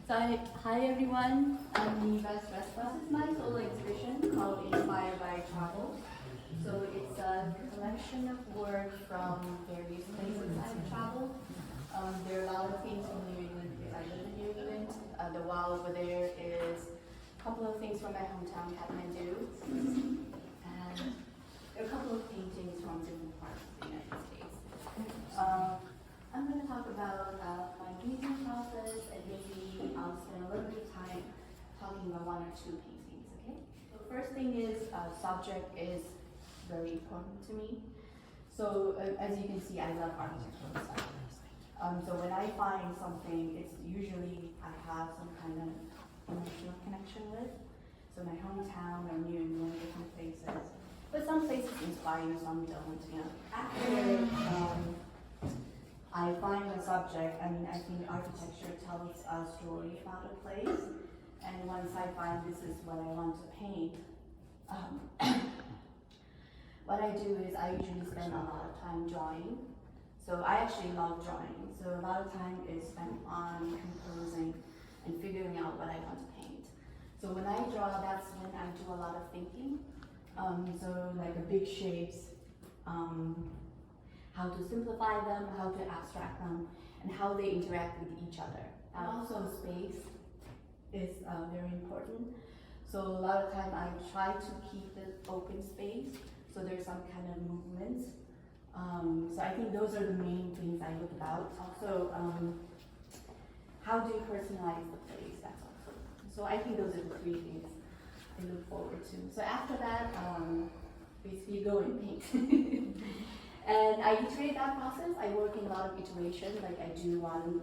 Hi everyone, I'm Niva's Vespa. This is my solo exhibition called Inspired by Travel. So it's a collection of work from various places I've traveled. There are a lot of things from New England because I live in New England. The wall over there is a couple of things from my hometown, Kathmandu. And there are a couple of paintings from different parts of the United States. I'm going to talk about my painting process, and maybe I'll spend a little bit of time talking about one or two paintings, okay? So first thing is, subject is very important to me. So as you can see, I love architectural stuff. So when I find something, it's usually I have some kind of emotional connection with. So my hometown or New England, different places. But some places inspire you, some don't, you know. After I find a subject, I think architecture tells a story about a place, and once I find this is what I want to paint, what I do is I usually spend a lot of time drawing. So I actually love drawing, so a lot of time is spent on composing and figuring out what I want to paint. So when I draw, that's when I do a lot of thinking. So like a big shapes, how to simplify them, how to abstract them, and how they interact with each other. And also space is very important. So a lot of time I try to keep the open space, so there's some kind of movement. So I think those are the main things I look about. Also, how do you personalize the place? That's also. So I think those are the three things I look forward to. So after that, basically go and paint. And I iterate that process. I work in a lot of iteration, like I do one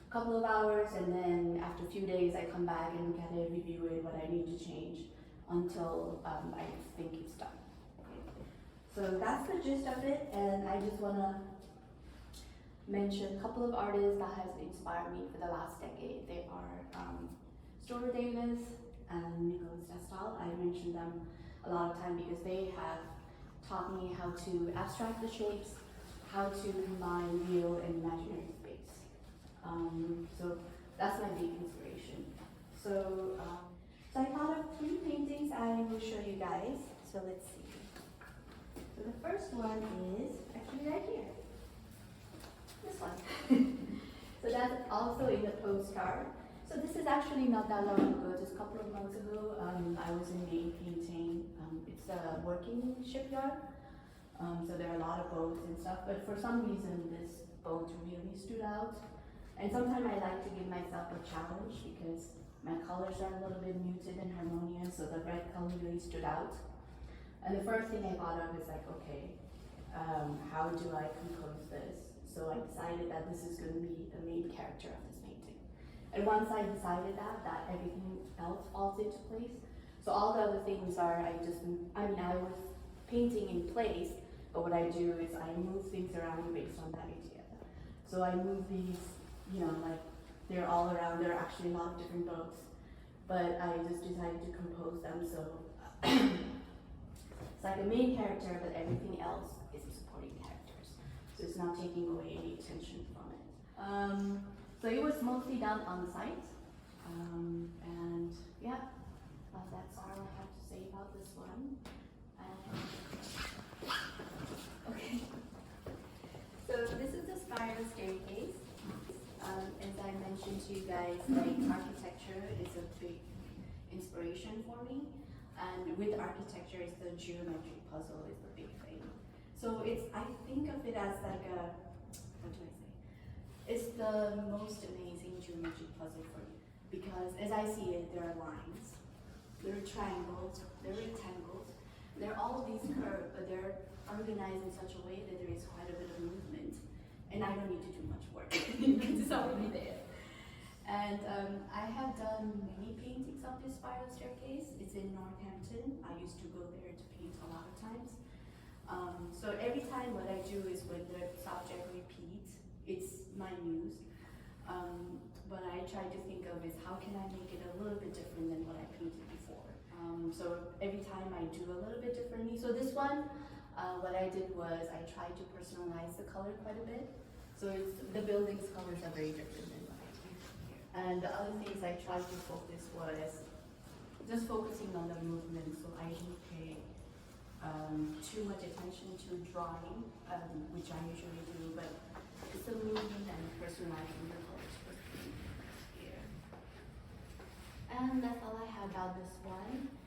couple of hours, and then after a few days I come back and look at it, review it, what I need to change until I think it's done. Okay. So that's the gist of it, and I just want to mention a couple of artists that has inspired me for the last decade. They are Stuart Davis and Nicholas Destal. I mention them a lot of time because they have taught me how to abstract the shapes, how to combine real and imaginary space. So that's my big inspiration. So I thought of three paintings I will show you guys. So let's see. So the first one is actually right here. This one. So that's also in the postcard. So this is actually not that long ago, just a couple of months ago. I was in Maine painting. It's a working shipyard. So there are a lot of boats and stuff, but for some reason this boat really stood out. And sometimes I like to give myself a challenge because my colors are a little bit muted and harmonious, so the red color really stood out. And the first thing I thought of is like, okay, how do I compose this? So I decided that this is going to be the main character of this painting. And once I decided that everything else falls into place. So all the other things are, I was painting in place, but what I do is I move things around based on that idea. So I move these, like they're all around, there are actually a lot of different boats, but I just decided to compose them so it's like a main character, but everything else is supporting characters. So it's not taking away any attention from it. So it was mostly done on site, and yeah, that's all I have to say about this one. Okay, so this is the spiral staircase. As I mentioned to you guys, like architecture is a big inspiration for me, and with architecture, it's the geometric puzzle is the big thing. So I think of it as like it's the most amazing geometric puzzle for me, because as I see it, there are lines, there are triangles, there are rectangles, there are all of these curves, but they're organized in such a way that there is quite a bit of movement, and I don't need to do much work because it's already there. And I have done many paintings of this spiral staircase. It's in Northampton. I used to go there to paint a lot of times. So every time what I do is when the subject repeats, it's my muse. What I try to think of is how can I make it a little bit different than what I painted before. So every time I do a little bit differently. So this one, what I did was I tried to personalize the color quite a bit. So the building's colors are very different than what I do here. And the other things I tried to focus was just focusing on the movement, so I didn't pay too much attention to drawing, which I usually do, but it's the movement and personalizing the colors here. And that's all I have about this one.